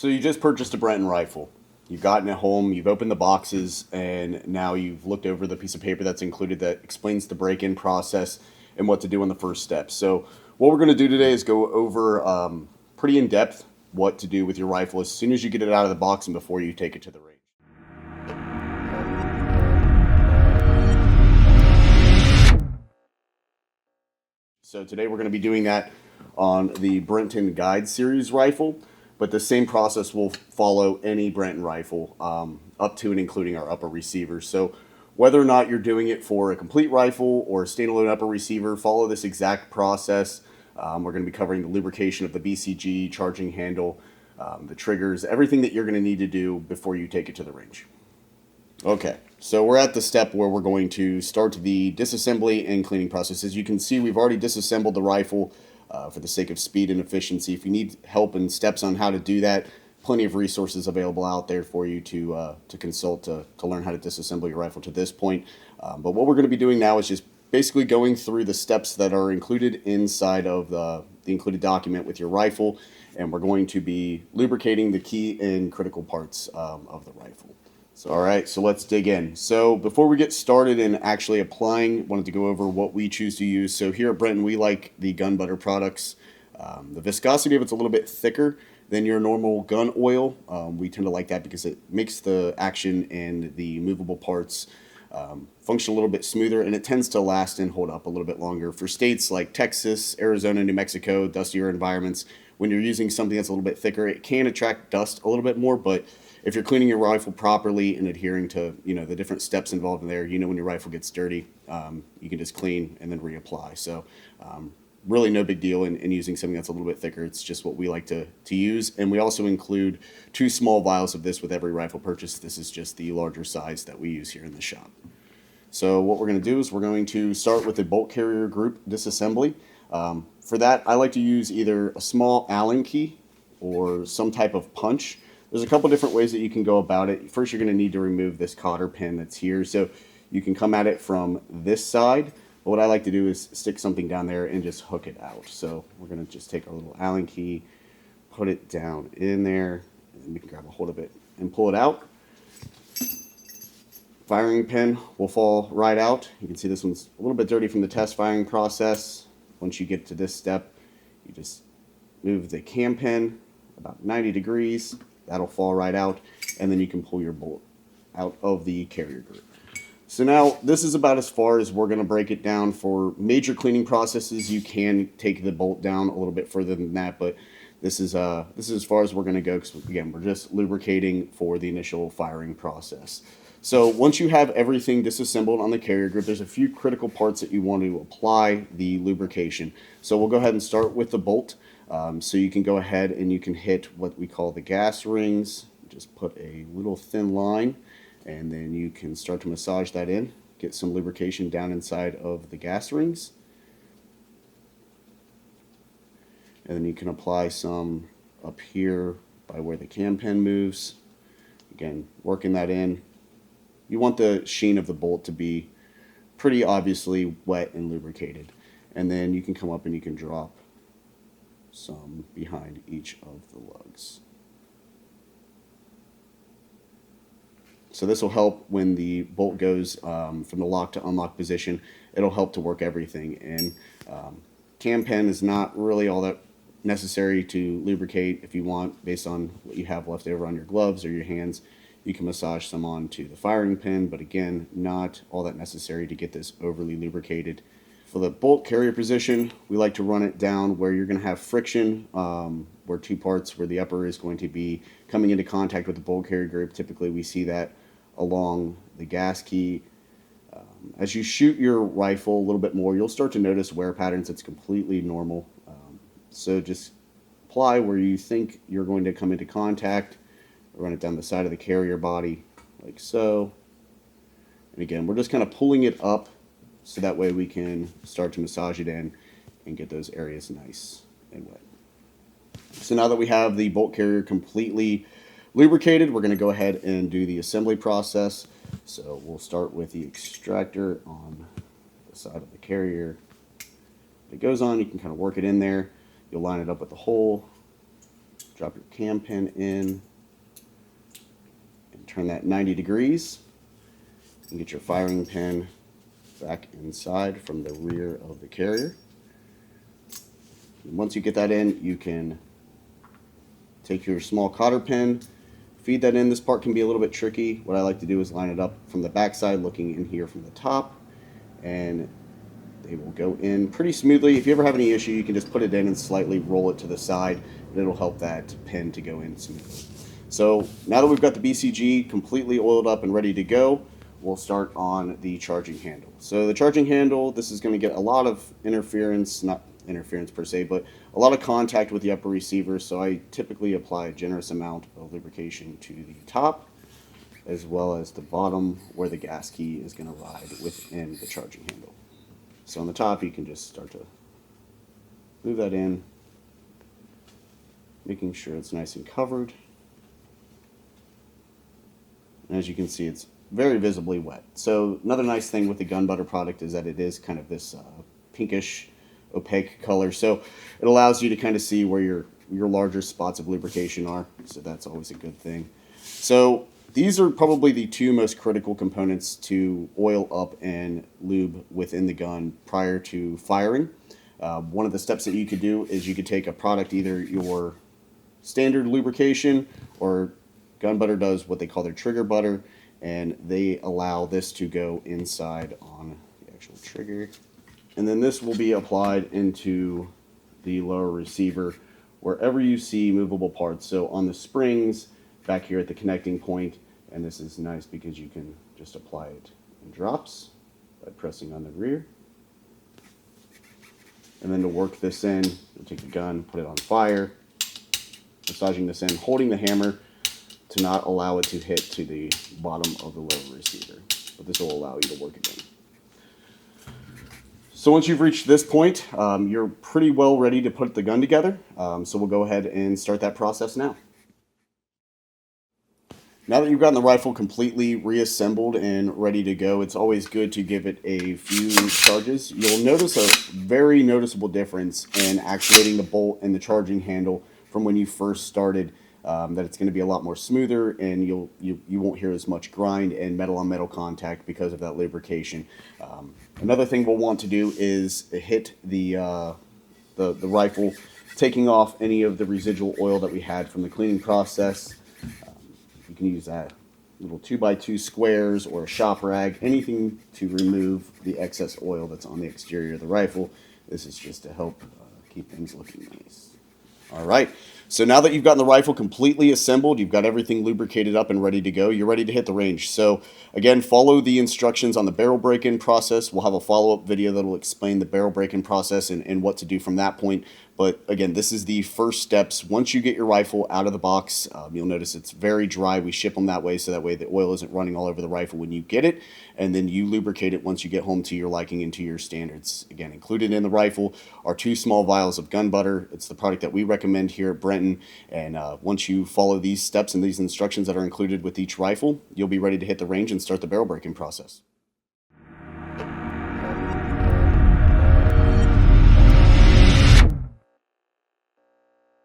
So you just purchased a Brenton rifle. You've gotten it home, you've opened the boxes, and now you've looked over the piece of paper that's included that explains the break-in process and what to do in the first step. So what we're going to do today is go over pretty in-depth what to do with your rifle as soon as you get it out of the box and before you take it to the range. So today we're going to be doing that on the Brenton Guide Series rifle, but the same process will follow any Brenton rifle up to and including our upper receiver. So whether or not you're doing it for a complete rifle or a standalone upper receiver, follow this exact process. We're going to be covering the lubrication of the BCG, charging handle, the triggers, everything that you're going to need to do before you take it to the range. Okay, so we're at the step where we're going to start the disassembly and cleaning process. As you can see, we've already disassembled the rifle for the sake of speed and efficiency. If you need help and steps on how to do that, plenty of resources available out there for you to consult to learn how to disassemble your rifle to this point. But what we're going to be doing now is just basically going through the steps that are included inside of the included document with your rifle, and we're going to be lubricating the key and critical parts of the rifle. So, all right, so let's dig in. So before we get started in actually applying, wanted to go over what we choose to use. So here at Brenton, we like the gun butter products. The viscosity of it's a little bit thicker than your normal gun oil. We tend to like that because it makes the action and the movable parts function a little bit smoother, and it tends to last and hold up a little bit longer. For states like Texas, Arizona, New Mexico, dustier environments, when you're using something that's a little bit thicker, it can attract dust a little bit more, but if you're cleaning your rifle properly and adhering to the different steps involved in there, when your rifle gets dirty, you can just clean and then reapply. So really no big deal in using something that's a little bit thicker. It's just what we like to use. And we also include 2 small vials of this with every rifle purchase. This is just the larger size that we use here in the shop. So what we're going to do is we're going to start with the bolt carrier group disassembly. For that, I like to use either a small Allen key or some type of punch. There's a couple different ways that you can go about it. First, you're going to need to remove this cotter pin that's here. So you can come at it from this side. But what I like to do is stick something down there and just hook it out. So we're going to just take our little Allen key, put it down in there, and we can grab a hold of it and pull it out. Firing pin will fall right out. You can see this one's a little bit dirty from the test firing process. Once you get to this step, you just move the cam pin about 90 degrees. That'll fall right out, and then you can pull your bolt out of the carrier group. So now this is about as far as we're going to break it down. For major cleaning processes, you can take the bolt down a little bit further than that, but this is as far as we're going to go because, again, we're just lubricating for the initial firing process. So once you have everything disassembled on the carrier group, there's a few critical parts that you want to apply the lubrication. So we'll go ahead and start with the bolt. So you can go ahead and you can hit what we call the gas rings. Just put a little thin line, and then you can start to massage that in. Get some lubrication down inside of the gas rings. And then you can apply some up here by where the cam pin moves. Again, working that in. You want the sheen of the bolt to be pretty obviously wet and lubricated. And then you can come up and you can drop some behind each of the lugs. So this will help when the bolt goes from the lock to unlock position. It'll help to work everything. And cam pin is not really all that necessary to lubricate. If you want, based on what you have left over on your gloves or your hands, you can massage some onto the firing pin, but again, not all that necessary to get this overly lubricated. For the bolt carrier position, we like to run it down where you're going to have friction, where 2 parts, where the upper is going to be coming into contact with the bolt carrier group. Typically, we see that along the gas key. As you shoot your rifle a little bit more, you'll start to notice wear patterns. It's completely normal. So just apply where you think you're going to come into contact. Run it down the side of the carrier body, like so. And again, we're just kind of pulling it up so that way we can start to massage it in and get those areas nice and wet. So now that we have the bolt carrier completely lubricated, we're going to go ahead and do the assembly process. So we'll start with the extractor on the side of the carrier. If it goes on, you can kind of work it in there. You'll line it up with the hole, Drop your cam pin in and turn that 90 degrees and get your firing pin back inside from the rear of the carrier. And once you get that in, you can take your small cotter pin, feed that in. This part can be a little bit tricky. What I like to do is line it up from the back side, looking in here from the top, and they will go in pretty smoothly. If you ever have any issue, you can just put it in and slightly roll it to the side, and it'll help that pin to go in smoothly. So now that we've got the BCG completely oiled up and ready to go, we'll start on the charging handle. So the charging handle, this is going to get a lot of interference, not interference per se, but a lot of contact with the upper receiver. So I typically apply a generous amount of lubrication to the top as well as the bottom where the gas key is going to ride within the charging handle. So on the top, you can just start to move that in, making sure it's nice and covered. And as you can see, it's very visibly wet. So another nice thing with the gun butter product is that it is kind of this pinkish, opaque color. So it allows you to kind of see where your larger spots of lubrication are. So that's always a good thing. So these are probably the two most critical components to oil up and lube within the gun prior to firing. One of the steps that you could do is you could take a product, either your standard lubrication or gun butter does what they call their trigger butter, and they allow this to go inside on the actual trigger. And then this will be applied into the lower receiver wherever you see movable parts. So on the springs, back here at the connecting point, and this is nice because you can just apply it in drops by pressing on the rear. And then to work this in, you'll take the gun, put it on fire, massaging this in, holding the hammer to not allow it to hit to the bottom of the lower receiver. But this will allow you to work it in. So once you've reached this point, you're pretty well ready to put the gun together. So we'll go ahead and start that process now. Now that you've gotten the rifle completely reassembled and ready to go, it's always good to give it a few charges. You'll notice a very noticeable difference in actuating the bolt and the charging handle from when you first started. That it's going to be a lot more smoother, and you won't hear as much grind and metal on metal contact because of that lubrication. Another thing we'll want to do is hit the rifle, taking off any of the residual oil that we had from the cleaning process. You can use that little 2x2 squares or a shop rag, anything to remove the excess oil that's on the exterior of the rifle. This is just to help keep things looking nice. All right, so now that you've gotten the rifle completely assembled, you've got everything lubricated up and ready to go, you're ready to hit the range. So again, follow the instructions on the barrel break-in process. We'll have a follow-up video that will explain the barrel break-in process and what to do from that point. But again, this is the first steps. Once you get your rifle out of the box, you'll notice it's very dry. We ship them that way, so that way the oil isn't running all over the rifle when you get it. And then you lubricate it once you get home to your liking and to your standards. Again, included in the rifle are 2 small vials of gun butter. It's the product that we recommend here at Brenton. And once you follow these steps and these instructions that are included with each rifle, you'll be ready to hit the range and start the barrel break-in process.